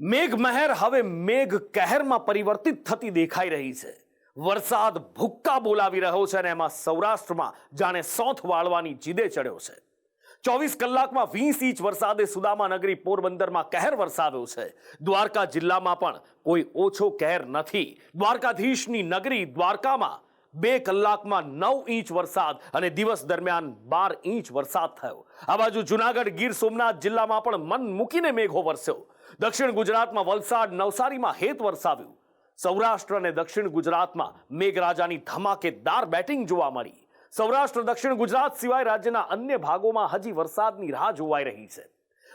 મેઘમહેર હવે મેઘ કહેરમાં પરિવર્તિત થતી દેખાઈ રહી છે. વરસાદ ભૂક્કા બોલાવી રહ્યો છે અને એમાં સૌરાષ્ટ્રમાં જાણે સોંથ વાળવાની જીદે ચડ્યો છે. 24 કલાકમાં 20 ઇંચ વરસાદે સુદામા નગરી પોરબંદરમાં કહેર વરસાવ્યો છે. દ્વારકા જિલ્લામાં પણ કોઈ ઓછો કહેર નથી. દ્વારકાધીશની નગરી દ્વારકામાં 2 કલાકમાં 9 ઇંચ વરસાદ અને દિવસ દરમિયાન 12 ઇંચ વરસાદ થયો. આ બાજુ જુનાગઢ ગીર સોમનાથ જિલ્લામાં પણ મન મૂકીને મેઘો વરસ્યો. દક્ષિણ ગુજરાતમાં વલસાડ નવસારીમાં હેત વરસાવ્યું. સૌરાષ્ટ્ર અને દક્ષિણ ગુજરાતમાં મેઘરાજાની ધમાકેદાર બેટિંગ જોવા મળી. સૌરાષ્ટ્ર દક્ષિણ ગુજરાત સિવાય રાજ્યના અન્ય ભાગોમાં હજી વરસાદની રાહ જોવાઈ રહી છે.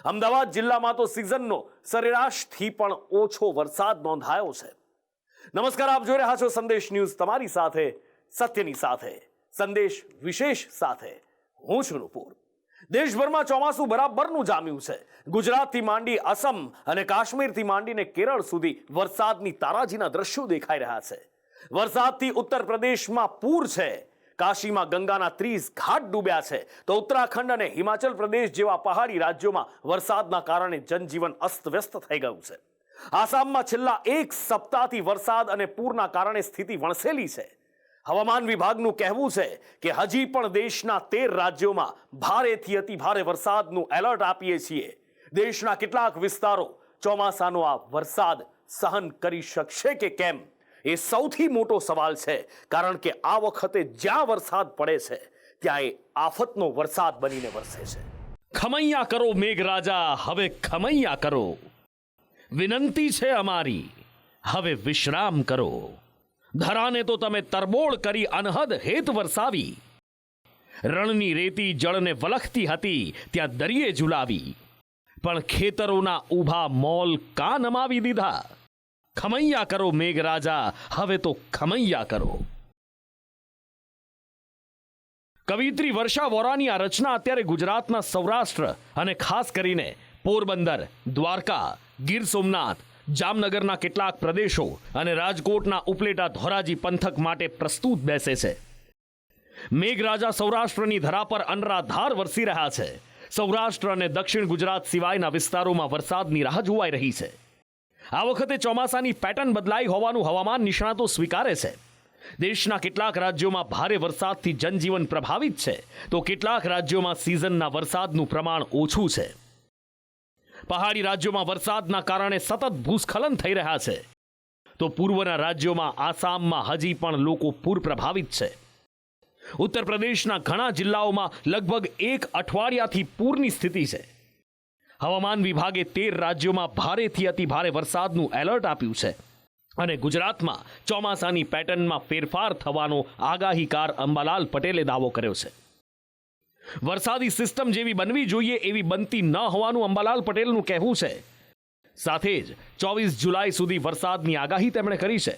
અમદાવાદ જિલ્લામાં તો સિઝનનો સરેરાશથી પણ ઓછો વરસાદ નોંધાયો છે. નમસ્કાર, આપ જોઈ રહ્યા છો સંદેશ ન્યૂઝ, તમારી સાથે સત્યની સાથે, સંદેશ વિશેષ સાથે હું છું નુપુર. દેશભરમાં ચોમાસું બરાબરનું જામ્યું છે. ગુજરાતથી માંડી અસમ અને કાશ્મીરથી માંડીને કેરળ સુધી વરસાદની તારાજીના દ્રશ્યો દેખાઈ રહ્યા છે. વરસાદથી ઉત્તર પ્રદેશમાં પૂર છે. કાશીમાં ગંગાના 30 ઘાટ ડૂબ્યા છે. તો ઉત્તરાખંડ અને હિમાચલ પ્રદેશ જેવા પહાડી રાજ્યોમાં વરસાદના કારણે જનજીવન અસ્તવ્યસ્ત થઈ ગયું છે. આસામમાં છેલ્લા 1 સપ્તાહથી વરસાદ અને પૂરના કારણે સ્થિતિ વણસેલી છે. હવામાન વિભાગનું કહેવું છે કે હજી પણ દેશના 13 રાજ્યોમાં ભારેથી અતિ ભારે વરસાદનું એલર્ટ આપીએ છીએ. દેશના કેટલાક વિસ્તારો ચોમાસાનો આ વરસાદ સહન કરી શકશે કે કેમ, એ સૌથી મોટો સવાલ છે. કારણ કે આ વખતે જ્યાં વરસાદ પડે છે ત્યાં એ આફતનો વરસાદ બનીને વરસે છે. ખમૈયા કરો મેઘરાજા, હવે ખમૈયા કરો. વિનંતી છે અમારી, હવે વિશ્રામ કરો. ધરાને તો તમે તરબોળ કરી અનહદ હેત વરસાવી. રણની રેતી જળને વલખતી હતી ત્યાં દરિયે ઝુલાવી. પણ ખેતરોના ઊભા મોલ કા નમાવી દીધા. ખમૈયા કરો મેઘરાજા, હવે તો ખમૈયા કરો. કવિત્રી વર્ષા વોરાની આ રચના અત્યારે ગુજરાતના સૌરાષ્ટ્ર અને ખાસ કરીને પોરબંદર, દ્વારકા, ગીર સોમનાથ, જામનગરના કેટલાક પ્રદેશો અને રાજકોટના ઉપલેટા ધોરાજી પંથક માટે પ્રસ્તુત બેસે છે. મેઘરાજા સૌરાષ્ટ્રની ધરા પર અનરાધાર વરસી રહ્યા છે. સૌરાષ્ટ્ર અને દક્ષિણ ગુજરાત સિવાયના વિસ્તારોમાં વરસાદની રાહ જોવાઈ રહી છે. આ વખતે ચોમાસાની પેટર્ન બદલાઈ હોવાનું હવામાન નિષ્ણાતો સ્વીકારે છે. દેશના કેટલાક રાજ્યોમાં ભારે વરસાદથી જનજીવન પ્રભાવિત છે, તો કેટલાક રાજ્યોમાં સિઝનના વરસાદનું પ્રમાણ ઓછું છે. પહાડી રાજ્યોમાં વરસાદના કારણે સતત ભૂસ્ખલન થઈ રહ્યા છે. તો પૂર્વના રાજ્યોમાં આસામમાં હજી પણ લોકો પૂર પ્રભાવિત છે. ઉત્તર પ્રદેશના ઘણા જિલ્લાઓમાં લગભગ 1 અઠવાડિયાથી પૂરની સ્થિતિ છે. હવામાન વિભાગે 13 રાજ્યોમાં ભારેથી અતિ ભારે વરસાદનું એલર્ટ આપ્યું છે અને ગુજરાતમાં ચોમાસાની પેટર્નમાં ફેરફાર થવાનો આગાહીકાર અંબાલાલ પટેલે દાવો કર્યો છે. વરસાદી સિસ્ટમ જેવી બનવી જોઈએ એવી બનતી ન હોવાનું અંબાલાલ પટેલનું કહેવું છે. સાથે જ 24 જુલાઈ સુધી વરસાદની આગાહી તેમણે કરી છે.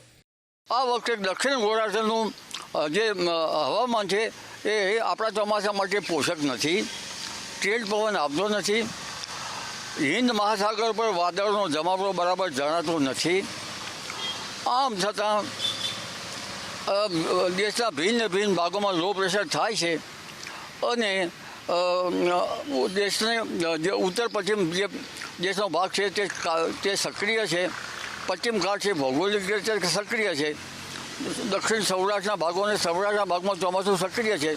આ વખતે દક્ષિણ ગોળાર્ધનું જે હવામાન છે એ આપણા ચોમાસા માટે પોષક નથી. ટ્રેડ પવન આવતો નથી. હિન્દ મહાસાગર પર વાદળનો જમાવડો બરાબર જણાતો નથી. આમ છતાં દેશના ભિન્ન ભાગોમાં લો પ્રેશર થાય છે અને દેશને જે ઉત્તર પશ્ચિમ જે દેશનો ભાગ છે તે સક્રિય છે. પશ્ચિમ ઘાટ છે ભૌગોલિક રીતે સક્રિય છે. દક્ષિણ સૌરાષ્ટ્રના ભાગોને સૌરાષ્ટ્રના ભાગમાં ચોમાસું સક્રિય છે.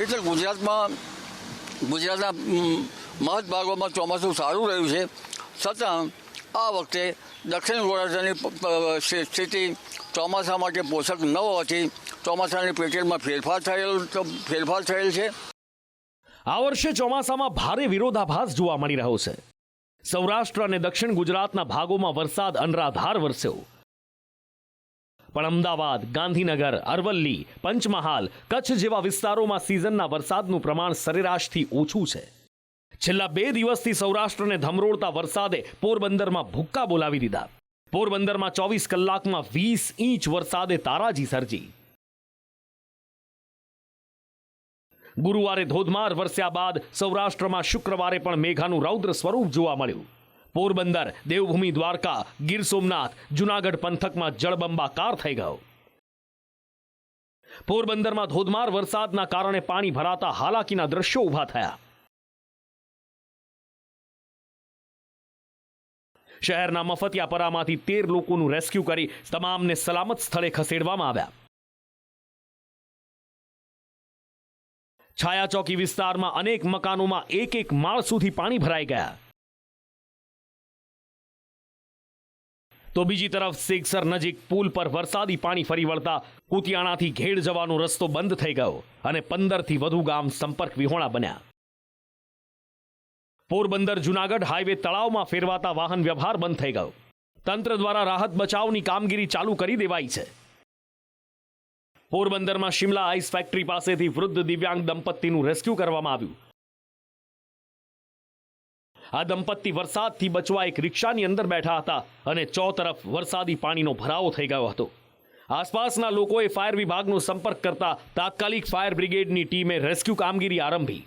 એટલે ગુજરાતના મહદ ભાગોમાં ચોમાસું સારું રહ્યું છે. છતાં આ વખતે દક્ષિણ ગોળાર્ધની સ્થિતિ ચોમાસા માટે પોષક ન હોવાથી ચોમાસાની પેટર્નમાં ફેરફાર થયેલ છે. આ વર્ષે ચોમાસામાં ભારે વિરોધાભાસ જોવા મળી રહ્યો છે. સૌરાષ્ટ્ર અને દક્ષિણ ગુજરાતના ભાગોમાં વરસાદ અનરાધાર વરસ્યો. પણ અમદાવાદ, ગાંધીનગર, અરવલ્લી, પંચમહાલ, કચ્છ જેવા વિસ્તારોમાં સિઝનના વરસાદનું પ્રમાણ સરેરાશથી ઓછું છે. છેલ્લા 2 દિવસથી સૌરાષ્ટ્રને ધમરોળતા વરસાદે પોરબંદરમાં ભૂક્કા બોલાવી દીધા. પોરબંદરમાં 24 કલાકમાં 20 ઇંચ વરસાદે તારાજી સર્જી. ગુરુવારે ધોધમાર વરસ્યા બાદ સૌરાષ્ટ્રમાં શુક્રવારે પણ મેઘાનું રૌદ્ર સ્વરૂપ જોવા મળ્યું. પોરબંદર, દેવભૂમિ દ્વારકા, ગીર સોમનાથ, જુનાગઢ પંથકમાં જળબંબાકાર થઈ ગયો. પોરબંદરમાં ધોધમાર વરસાદના કારણે પાણી ભરાતા હાલાકીના દ્રશ્યો ઊભા થયા. શહેરના મફતિયાપરામાંથી 13 લોકોનું રેસ્ક્યુ કરી તમામને સલામત સ્થળે ખસેડવામાં આવ્યા. છાયા ચોકી વિસ્તારમાં અનેક મકાનોમાં એક માળ સુધી પાણી ભરાઈ ગયા. તો બીજી તરફ સેગસર નજીક પુલ પર વરસાદી પાણી ફરી વળતા કુતિયાણાથી ઘેડ જવાનો રસ્તો બંધ થઈ ગયો અને 15 થી વધુ ગામ સંપર્ક વિહોણા બન્યા. પોરબંદર જુનાગઢ હાઈવે તળાવમાં ફેરવાતા વાહન વ્યવહાર બંધ થઈ ગયો. તંત્ર દ્વારા રાહત બચાવની કામગીરી ચાલુ કરી દેવાઈ છે. પોરબંદરમાં શિમલા આઈસ ફેક્ટરી પાસેથી વૃદ્ધ દિવ્યાંગ દંપતીનું રેસ્ક્યુ કરવામાં આવ્યું. આ દંપતી વરસાદથી બચવા એક રિક્ષાની અંદર બેઠા હતા અને ચોતરફ વરસાદી પાણીનો ભરાવો થઈ ગયો હતો. આસપાસના લોકોએ ફાયર વિભાગનો સંપર્ક કરતા તાત્કાલિક ફાયર બ્રિગેડની ટીમે રેસ્ક્યુ કામગીરી આરંભી.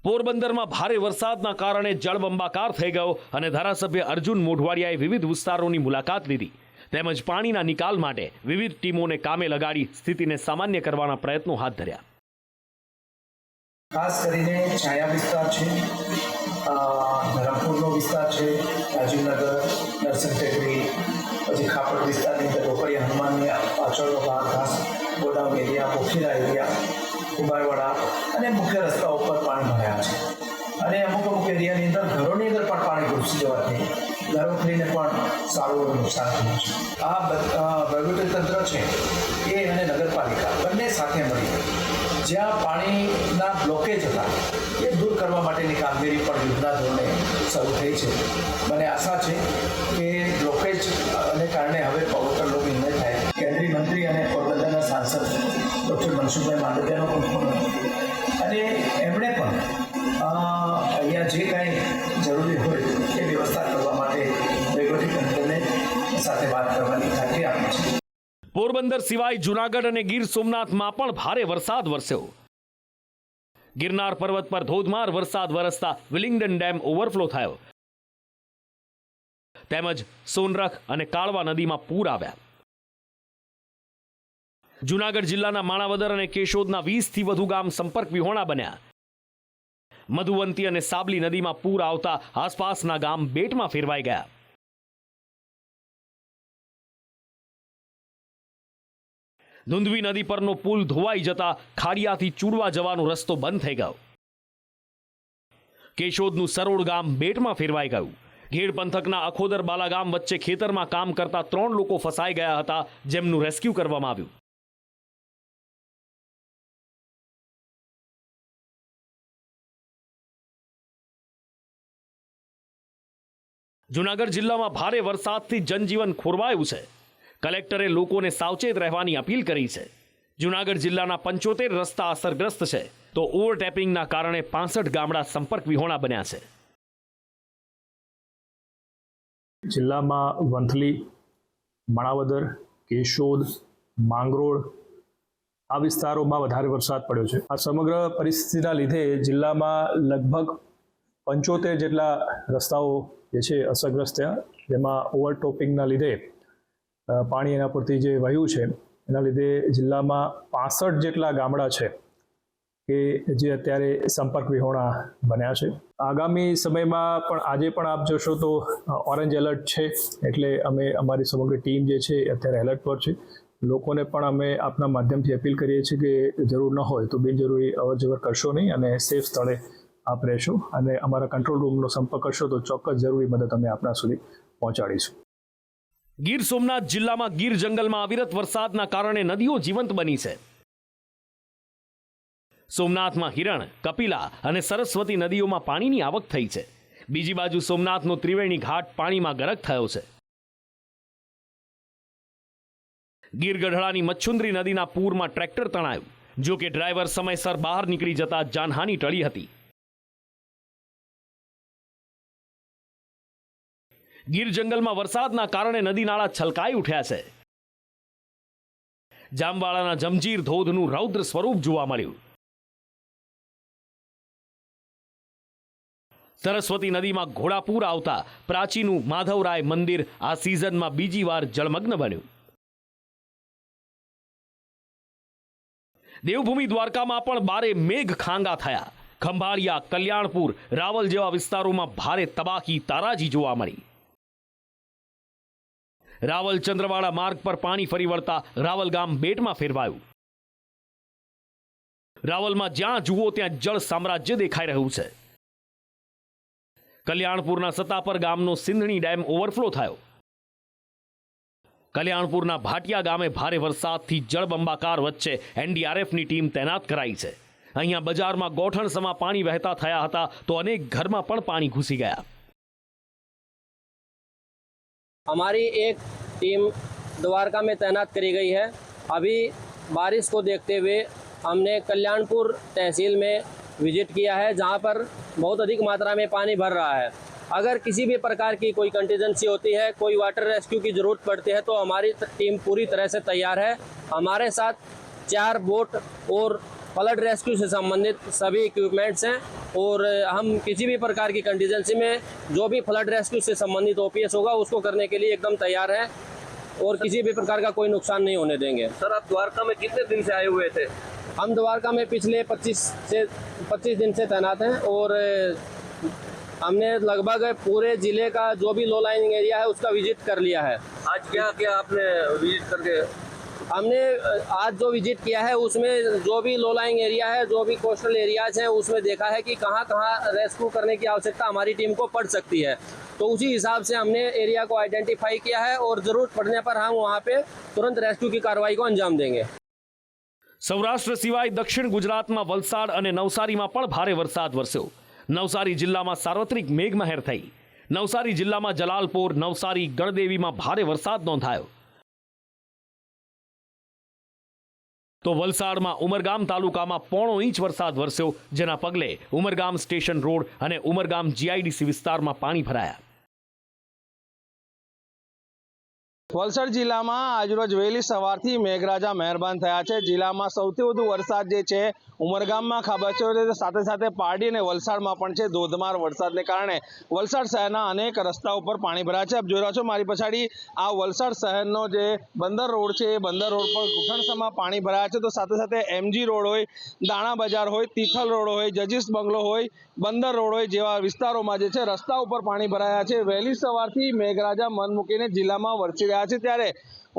પોરબંદરમાં ભારે વરસાદના કારણે જળબંબાકાર થઈ ગયો અને ધારાસભ્ય અર્જુન મોઢવાડિયાએ વિવિધ વિસ્તારોની મુલાકાત લીધી તેમજ પાણીના નિકાલ માટે વિવિધ ટીમોને કામે લગાડી સ્થિતિને સામાન્ય કરવાના પ્રયત્નો હાથ ધર્યા. ખાસ કરીને છાયા વિસ્તાર છે, ધરમપુરનો વિસ્તાર છે, રાજીવનગર, દર્શન ટેકરી, પછી ખાપડ વિસ્તારની અંદર રોકડિયા હનુમાનની પાછળનો ભાગ, ઘાસ ગોડાઉન એરિયા, પોખીરા એરિયા, કુંભારવાડા અને મુખ્ય રસ્તાઓ પર પાણી ભરાયા છે. અને અમુક એરિયાની અંદર ઘરોની અંદર પણ પાણી ઘૂસી જવાથી ઘરોખરીને પણ સારું નુકસાન થયું છે. આ વહીવટીતંત્ર છે એ અને નગરપાલિકા બંને સાથે મળી જ્યાં પાણીના બ્લોકેજ હતા એ દૂર કરવા માટેની કામગીરી પણ યુદ્ધના ધોરણે શરૂ થઈ છે. મને આશા છે કે બ્લોકેજ ને કારણે હવે પવિત્ર નિર્ણય થાય. કેન્દ્રીય મંત્રી અને પોરબંદરના સાંસદ ડૉક્ટર મનસુખભાઈ માંડવિયાનો પણ ફોન અને એમણે પણ અહીંયા જે કાંઈ જરૂરી હોય એ વ્યવસ્થા કરવા માટે વહીવટીતંત્રને સાથે વાત કરવાની ખાતરી આપી છે. પોરબંદર સિવાય જુનાગઢ અને ગીર સોમનાથમાં પણ ભારે વરસાદ વરસ્યો. ગિરનાર પર્વત પર ધોધમાર વરસાદ વરસતા વિલિંગડન ડેમ ઓવરફ્લો થયો તેમજ સોનરખ અને કાળવા નદીમાં પૂર આવ્યા. જુનાગઢ જિલ્લાના માણાવદર અને કેશોદના 20 થી વધુ ગામ સંપર્ક વિહોણા બન્યા. મધુવંતી અને સાબલી નદીમાં પૂર આવતા આસપાસના ગામ બેટમાં ફેરવાઈ ગયા. ધુંધવી નદી પરનો પુલ ધોવાઈ જતા ખાડિયાથી ચૂડવા જવાનો રસ્તો બંધ થઈ ગયો. કેશોદનું સરોડ ગામ બેટમાં ફેરવાઈ ગયું. ઘેડ પંથકના અખોદર બાલા ગામ વચ્ચે ખેતરમાં કામ કરતા 3 લોકો ફસાઈ ગયા હતા જેમનું રેસ્ક્યુ કરવામાં આવ્યું. જુનાગઢ જિલ્લામાં ભારે વરસાદથી જનજીવન ખોરવાયું છે. કલેક્ટરે લોકોને સાવચેત રહેવાની અપીલ કરી છે. જુનાગઢ જિલ્લાના 75 રસ્તા અસરગ્રસ્ત છે તો ઓવરટેપિંગના કારણે 65 ગામડા સંપર્ક વિહોણા બન્યા છે. જિલ્લામાં વંથલી, માણાવદર, કેશોદ, માંગરોળ આ વિસ્તારોમાં વધારે વરસાદ પડ્યો છે. આ સમગ્ર પરિસ્થિતિના લીધે જિલ્લામાં લગભગ 75 જેટલા રસ્તાઓ જે છે અસરગ્રસ્ત થયા, જેમાં ઓવરટોપિંગના લીધે પાણી એના પરથી જે વહ્યું છે એના લીધે જિલ્લામાં 65 જેટલા ગામડા છે કે જે અત્યારે સંપર્ક વિહોણા બન્યા છે. આગામી સમયમાં પણ આજે પણ આપ જોશો તો ઓરેન્જ એલર્ટ છે, એટલે અમે અમારી સમગ્ર ટીમ જે છે અત્યારે એલર્ટ પર છે. લોકોને પણ અમે આપના માધ્યમથી અપીલ કરીએ છીએ કે જરૂર ન હોય તો બિનજરૂરી અવરજવર કરશો નહીં અને સેફ સ્થળે આપ રહેશો અને અમારા કંટ્રોલ રૂમનો સંપર્ક કરશો તો ચોક્કસ જરૂરી મદદ અમે આપના સુધી પહોંચાડીશું. ગીર સોમનાથ જિલ્લામાં ગીર જંગલમાં અવિરત વરસાદના કારણે નદીઓ જીવંત બની છે. સોમનાથમાં હિરણ, કપિલા અને સરસ્વતી નદીઓમાં પાણીની આવક થઈ છે. બીજી બાજુ સોમનાથનો ત્રિવેણી ઘાટ પાણીમાં ગરક થયો છે. ગીર ગઢડાની મચ્છુંદરી નદીના પૂરમાં ટ્રેક્ટર તણાયું. જો કે ડ્રાઈવર સમયસર બહાર નીકળી જતા જાનહાની ટળી હતી. ગીર જંગલમાં વરસાદના કારણે નદી નાળા છલકાઈ ઉઠ્યા છે. જામવાળાના જમજીર ધોધનું રૌદ્ર સ્વરૂપ જોવા મળ્યું. સરસ્વતી નદીમાં ઘોડાપૂર આવતા પ્રાચીનું માધવરાય મંદિર આ સિઝનમાં બીજી વાર જળમગ્ન બન્યું. દેવભૂમિ દ્વારકામાં પણ બારે મેઘ ખાંગા થયા. ખંભાળિયા, કલ્યાણપુર, રાવલ જેવા વિસ્તારોમાં ભારે તબાહી તારાજી જોવા મળી. રાવલ ચંદ્રવાડા માર્ગ પર પાણી ફરી વળતા રાવલ ગામ બેટમાં ફેરવાયું. રાવલમાં જ્યાં જુઓ ત્યાં જળ સામ્રાજ્ય દેખાઈ રહ્યું છે. કલ્યાણપુરના સતાપર ગામનો સિંધણી ડેમ ઓવરફ્લો થયો. કલ્યાણપુરના ભાટિયા ગામે ભારે વરસાદથી જળબંબાકાર વચ્ચે એનડીઆરએફની ટીમ તૈનાત કરાઈ છે. અહીંયા બજારમાં ગોઠણસમાં પાણી વહેતા થયા હતા તો અનેક ઘરમાં પણ પાણી ઘૂસી ગયા. हमारी एक टीम द्वारका में तैनात करी गई है. अभी बारिश को देखते हुए हमने कल्याणपुर तहसील में विजिट किया है, जहां पर बहुत अधिक मात्रा में पानी भर रहा है. अगर किसी भी प्रकार की कोई कंटीजेंसी होती है, कोई वाटर रेस्क्यू की ज़रूरत पड़ती है, तो हमारी टीम पूरी तरह से तैयार है. हमारे साथ 4 बोट और फ्लड रेस्क्यू से संबंधित सभी इक्विपमेंट्स हैं और हम किसी भी प्रकार की कंटीजेंसी में जो भी फ्लड रेस्क्यू से संबंधित ओपीएस होगा उसको करने के लिए एकदम तैयार हैं और किसी भी प्रकार का कोई नुकसान नहीं होने देंगे. सर, आप द्वारका में कितने दिन से आए हुए थे? हम द्वारका में पिछले 25 दिन से तैनात हैं और हमने लगभग पूरे ज़िले का जो भी लो लाइनिंग एरिया है उसका विजिट कर लिया है. आज क्या क्या आपने विजिट करके? हमने आज जो विजिट किया है उसमें जो भी लो लाइंग एरिया है, जो भी कोस्टल एरियाज हैं, उसमें देखा है कि कहाँ कहाँ रेस्क्यू करने की आवश्यकता हमारी टीम को पड़ सकती है. तो उसी हिसाब से हमने एरिया को आइडेंटिफाई किया है और ज़रूरत पड़ने पर हम वहाँ पे तुरंत रेस्क्यू की कार्रवाई को अंजाम देंगे. સૌરાષ્ટ્ર સિવાય દક્ષિણ ગુજરાતમાં વલસાડ અને નવસારીમાં પણ ભારે વરસાદ વરસ્યો. નવસારી જિલ્લામાં સાર્વત્રિક મેઘમહેર થઈ. નવસારી જિલ્લામાં જલાલપોર, નવસારી, ગણદેવીમાં ભારે વરસાદ નોંધાયો. તો વલસાડમાં ઉમરગામ તાલુકામાં 1.5 ઇંચ વરસાદ વરસ્યો, જેના પગલે ઉમરગામ સ્ટેશન રોડ અને ઉમરગામ જીઆઈડીસી વિસ્તારમાં પાણી ભરાયા. વલસાડ જિલ્લામાં આજરોજ વહેલી સવારથી મેઘરાજા મહેરબાન થયા છે. જિલ્લામાં સૌથી વધુ વરસાદ જે છે ઉમરગામમાં ખાબક્યો છે, સાથે સાથે પારડી અને વલસાડમાં પણ છે. ધોધમાર વરસાદને કારણે વલસાડ શહેરના અનેક રસ્તા ઉપર પાણી ભરાયા છે. આપ જોઈ રહ્યા છો મારી પછાડી આ વલસાડ શહેરનો જે બંદર રોડ છે, એ બંદર રોડ પર ઘૂંટણસમાં પાણી ભરાયા છે. તો સાથે સાથે એમજી રોડ હોય, દાણા બજાર હોય, તિથલ રોડ હોય, જજીસ બંગલો હોય, બંદર રોડ હોય જેવા વિસ્તારોમાં જે છે રસ્તા ઉપર પાણી ભરાયા છે. વહેલી સવારથી મેઘરાજા મન મૂકીને જિલ્લામાં વરસી રહ્યા છે, ત્યારે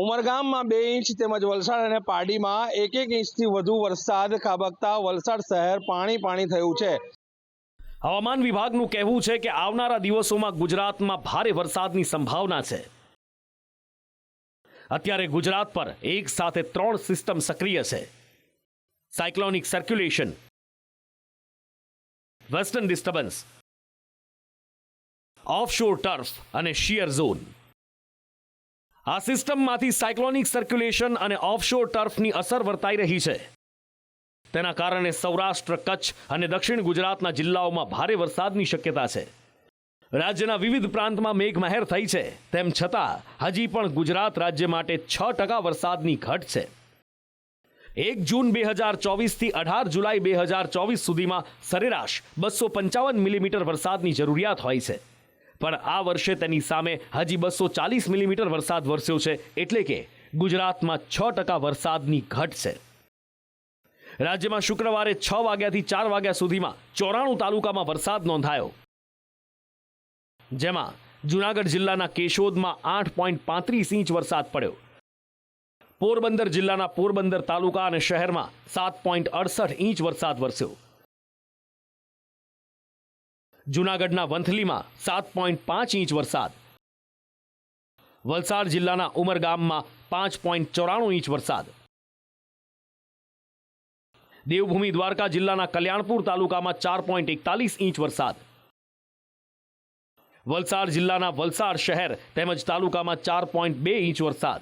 ઉમરગામમાં 2 ઇંચ તેમજ વલસાડ અને પારડીમાં 1 ઇંચથી વધુ વરસાદ ખાબકતા વલસાડ શહેર પાણી થયું છે. હવામાન વિભાગનું કહેવું છે કે આવનારા દિવસોમાં ગુજરાતમાં ભારે વરસાદની સંભાવના છે. અત્યારે ગુજરાત પર એક સાથે 3 સિસ્ટમ સક્રિય છે. Cyclonic circulation, western disturbance, offshore turf અને શિયર ઝોન. આ સિસ્ટમમાંથી સાયક્લોનિક સર્ક્યુલેશન અને ઓફશોર ટર્ફની અસર વર્તાઈ રહી છે. તેના કારણે સૌરાષ્ટ્ર, કચ્છ અને દક્ષિણ ગુજરાતના જિલ્લાઓમાં ભારે વરસાદની શક્યતા છે. રાજ્યના વિવિધ પ્રાંતમાં મેઘમહેર થઈ છે, તેમ છતાં હજી પણ ગુજરાત રાજ્ય માટે 6% વરસાદની ઘટ છે. 1 જૂન 2024 થી 18 જુલાઈ 2024 સુધીમાં સરેરાશ 255 મિલીમીટર વરસાદની જરૂરિયાત હોય છે, પણ આ વર્ષે તેની સામે હજી 240 મિલીમીટર વરસાદ વરસ્યો છે, એટલે કે ગુજરાતમાં 6% વરસાદની ઘટ છે. રાજ્યમાં શુક્રવારે 6 વાગ્યાથી 4 વાગ્યા સુધીમાં 94 તાલુકામાં વરસાદ નોંધાયો, જેમાં જૂનાગઢ જિલ્લાના કેશોદમાં 8.35 ઇંચ વરસાદ પડ્યો. પોરબંદર જિલ્લાના પોરબંદર તાલુકા અને શહેરમાં 7.68 ઇંચ વરસાદ વરસ્યો. જૂનાગઢના વંથલીમાં 7.5 ઇંચ વરસાદ. વલસાડ જિલ્લાના ઉમરગામમાં 5.94 ઇંચ વરસાદ. દેવભૂમિ દ્વારકા જિલ્લાના કલ્યાણપુર તાલુકામાં 4.41 ઇંચ વરસાદ. વલસાડ જિલ્લાના વલસાડ શહેર તેમજ તાલુકામાં 4.2 ઇંચ વરસાદ.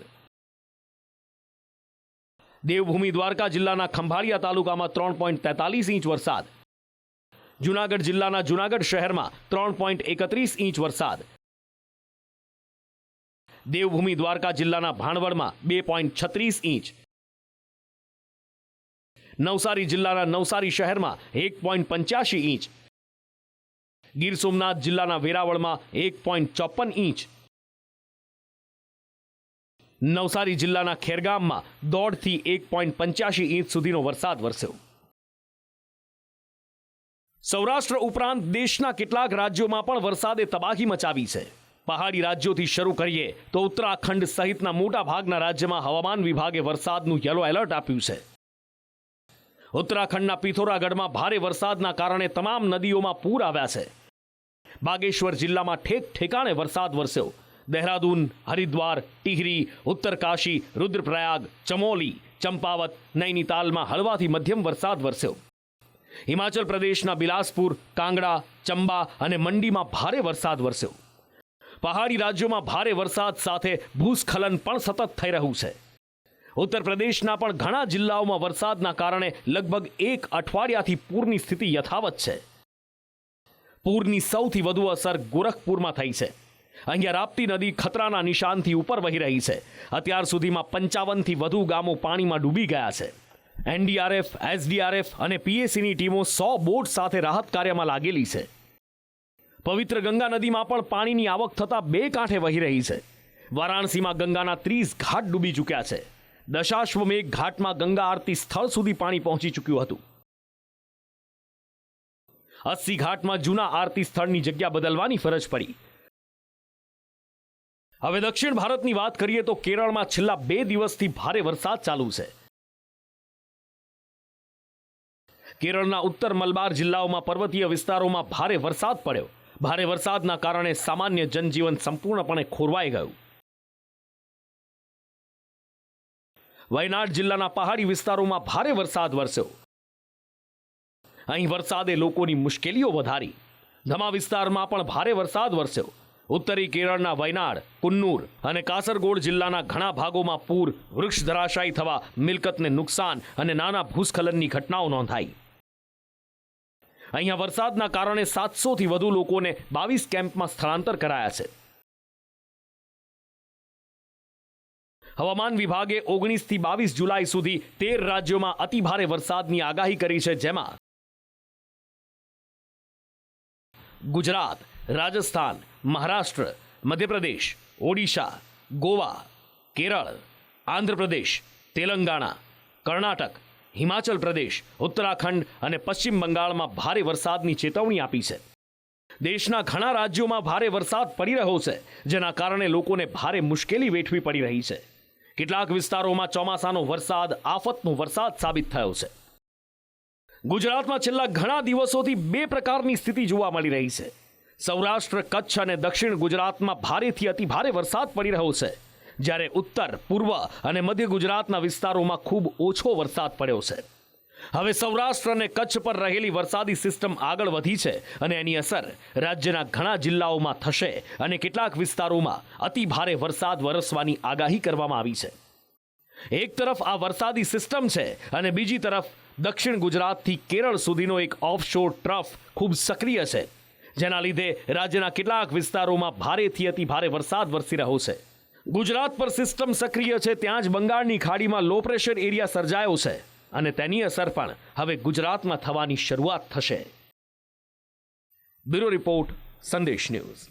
દેવભૂમિ દ્વારકા જિલ્લાના ખંભાળિયા તાલુકામાં 3.43 ઇંચ વરસાદ. જૂનાગઢ જિલ્લાના જૂનાગઢ શહેરમાં 3.31 ઇંચ વરસાદ. દેવભૂમિ દ્વારકા જિલ્લાના ભાણવડમાં 2.36 ઇંચ. નવસારી જિલ્લાના નવસારી શહેરમાં 1.85 ઇંચ. ગીર સોમનાથ જિલ્લાના વેરાવળમાં 1.54 ઇંચ. નવસારી જિલ્લાના ખેરગામમાં 1.5 થી 1.85 ઇંચ સુધીનો વરસાદ વરસ્યો. સૌરાષ્ટ્ર ઉપરાંત દેશના કેટલાક રાજ્યોમાં પણ વરસાદે તબાહી મચાવી છે. પહાડી રાજ્યોથી શરૂ કરીએ તો ઉત્તરાખંડ સહિતના મોટા ભાગના રાજ્યમાં હવામાન વિભાગે વરસાદનું યલો એલર્ટ આપ્યું છે. ઉત્તરાખંડના પિથોરાગઢમાં ભારે વરસાદના કારણે તમામ નદીઓમાં પૂર આવ્યા છે. બાગેશ્વર જિલ્લામાં ઠેક ઠેકાણે વરસાદ વરસ્યો. દહેરાદૂન, હરિદ્વાર, ટિહરી, ઉત્તરકાશી, રુદ્રપ્રયાગ, ચમોલી, ચંપાવત, નૈનીતાલમાં હળવાથી મધ્યમ વરસાદ વરસ્યો. હિમાચલ પ્રદેશના બિલાસપુર, કાંગડા, ચંબા અને મંડીમાં ભારે વરસાદ વરસ્યો. પહાડી રાજ્યોમાં ભારે વરસાદ સાથે ભૂસ્ખલન પણ સતત થઈ રહ્યું છે. ઉત્તર પ્રદેશના પણ ઘણા જિલ્લાઓમાં વરસાદના કારણે લગભગ એક અઠવાડિયાથી પૂરની સ્થિતિ યથાવત છે. પૂરની સૌથી વધુ અસર ગોરખપુરમાં થઈ છે. અહીંયા રાપ્તી નદી ખતરાના નિશાનથી ઉપર વહી રહી છે. અત્યાર સુધીમાં 55થી વધુ ગામો પાણીમાં ડૂબી ગયા છે. એનડીઆરએફ, એસડીઆરએફ અને પીએસીની ટીમો 100 બોટ સાથે રાહત કાર્યમાં લાગેલી છે. પવિત્ર ગંગા નદીમાં પણ પાણીની આવક થતાં 2 કાંઠે વહી રહી છે. વારાણસીમાં ગંગાના 30 ઘાટ ડૂબી ચૂક્યા છે. દશાશ્વમેઘ ઘાટમાં ગંગા આરતી સ્થળ સુધી પાણી પહોંચી ચૂક્યું હતું. 80 ઘાટમાં જૂના આરતી સ્થળની જગ્યા બદલવાની ફરજ પડી. હવે દક્ષિણ ભારતની વાત કરીએ તો કેરળમાં છેલ્લા 2 દિવસથી ભારે વરસાદ ચાલુ છે. કેરળના ઉત્તર મલબાર જિલ્લાઓમાં પર્વતીય વિસ્તારોમાં ભારે વરસાદ પડ્યો. ભારે વરસાદના કારણે સામાન્ય જનજીવન સંપૂર્ણપણે ખોરવાઈ ગયું. વયનાડ જિલ્લાના પહાડી વિસ્તારોમાં ભારે વરસાદ વરસ્યો. અહીં વરસાદે લોકોની મુશ્કેલીઓ વધારી. ધમા વિસ્તારમાં પણ ભારે વરસાદ વરસ્યો. ઉત્તરી કેરળના વયનાડ, કુન્નૂર અને કાસરગોડ જિલ્લાના ઘણા ભાગોમાં પૂર, વૃક્ષ ધરાશાયી થવા, મિલકતને નુકસાન અને નાના ભૂસ્ખલનની ઘટનાઓ નોંધાઈ. અહીંયા વરસાદના કારણે 700થી વધુ લોકોને 22 કેમ્પમાં સ્થળાંતર કરાયા છે. હવામાન વિભાગે 19થી 22 જુલાઈ સુધી 13 રાજ્યોમાં અતિભારે વરસાદની આગાહી કરી છે, જેમાં ગુજરાત, રાજસ્થાન, મહારાષ્ટ્ર, મધ્યપ્રદેશ, ઓડિશા, ગોવા, કેરળ, આંધ્રપ્રદેશ, તેલંગાણા, કર્ણાટક, હિમાચલ પ્રદેશ, ઉત્તરાખંડ અને પશ્ચિમ બંગાળમાં ભારે વરસાદની ચેતવણી આપી છે. દેશના ઘણા રાજ્યોમાં ભારે વરસાદ પડી રહ્યો છે, જેના કારણે લોકોને ભારે મુશ્કેલી વેઠવી પડી રહી છે. કેટલાક વિસ્તારોમાં ચોમાસાનો વરસાદ આફતનો વરસાદ સાબિત થયો છે. ગુજરાતમાં છેલ્લા ઘણા દિવસોથી 2 પ્રકારની સ્થિતિ જોવા મળી રહી છે. સૌરાષ્ટ્ર, કચ્છ અને દક્ષિણ ગુજરાતમાં ભારેથી અતિભારે વરસાદ પડી રહ્યો છે, જ્યારે ઉત્તર, પૂર્વ અને મધ્ય ગુજરાતના વિસ્તારોમાં ખૂબ ઓછો વરસાદ પડ્યો છે. હવે સૌરાષ્ટ્ર અને કચ્છ પર રહેલી વરસાદી સિસ્ટમ આગળ વધી છે અને એની અસર રાજ્યના ઘણા જિલ્લાઓમાં થશે અને કેટલાક વિસ્તારોમાં અતિભારે વરસાદ વરસવાની આગાહી કરવામાં આવી છે. એક તરફ આ વરસાદી સિસ્ટમ છે અને બીજી તરફ દક્ષિણ ગુજરાતથી કેરળ સુધીનો એક ઓફશોર ટ્રફ ખૂબ સક્રિય છે, જેના લીધે રાજ્યના કેટલાક વિસ્તારોમાં ભારેથી અતિભારે વરસાદ વરસી રહ્યો છે. ગુજરાત પર સિસ્ટમ સક્રિય છે ત્યાં જ બંગાળની ખાડીમાં લો પ્રેશર એરિયા સર્જાયો છે અને તેની અસર પણ હવે ગુજરાતમાં થવાની શરૂઆત થશે. બ્યુરો રિપોર્ટ, સંદેશ ન્યૂઝ.